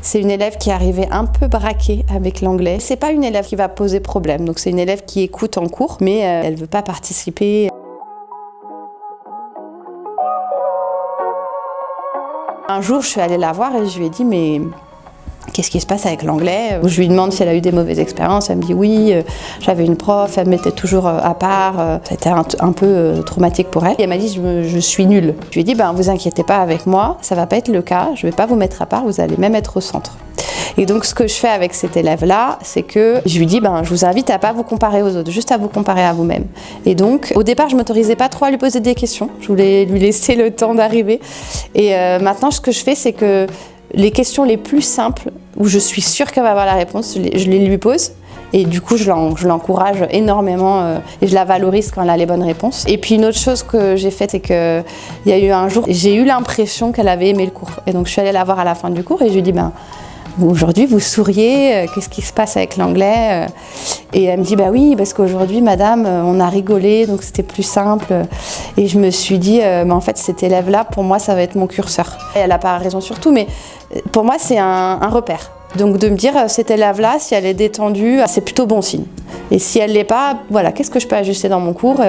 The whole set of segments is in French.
C'est une élève qui est arrivée un peu braquée avec l'anglais. C'est pas une élève qui va poser problème, donc c'est une élève qui écoute en cours, mais elle veut pas participer. Un jour, je suis allée la voir et je lui ai dit, mais qu'est-ce qui se passe avec l'anglais? Je lui demande si elle a eu des mauvaises expériences. Elle me dit oui, j'avais une prof, elle me mettait toujours à part. Ça a été un peu traumatique pour elle. Et elle m'a dit, je suis nulle. Je lui ai dit, vous inquiétez pas avec moi, ça va pas être le cas, je vais pas vous mettre à part, vous allez même être au centre. Et donc ce que je fais avec cet élève-là, c'est que je lui dis, je vous invite à pas vous comparer aux autres, juste à vous comparer à vous-même. Et donc au départ, je m'autorisais pas trop à lui poser des questions, je voulais lui laisser le temps d'arriver. Et maintenant, ce que je fais, c'est que les questions les plus simples, où je suis sûre qu'elle va avoir la réponse, je les lui pose. Et du coup, je l'encourage énormément et je la valorise quand elle a les bonnes réponses. Et puis une autre chose que j'ai faite, c'est qu'il y a eu un jour, j'ai eu l'impression qu'elle avait aimé le cours. Et donc je suis allée la voir à la fin du cours et je lui ai dit, aujourd'hui vous souriez, qu'est-ce qui se passe avec l'anglais? Et elle me dit, oui, parce qu'aujourd'hui, madame, on a rigolé, donc c'était plus simple. Et je me suis dit, en fait, cet élève-là, pour moi, ça va être mon curseur. Et elle n'a pas raison sur tout, mais pour moi, c'est un repère. Donc de me dire, cette élève-là, si elle est détendue, c'est plutôt bon signe. Et si elle ne l'est pas, voilà, qu'est-ce que je peux ajuster dans mon cours?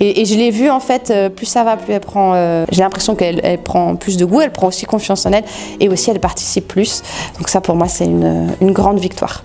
Et je l'ai vu, en fait, plus ça va, plus elle prend... j'ai l'impression qu'elle prend plus de goût, elle prend aussi confiance en elle, et aussi elle participe plus. Donc ça, pour moi, c'est une grande victoire.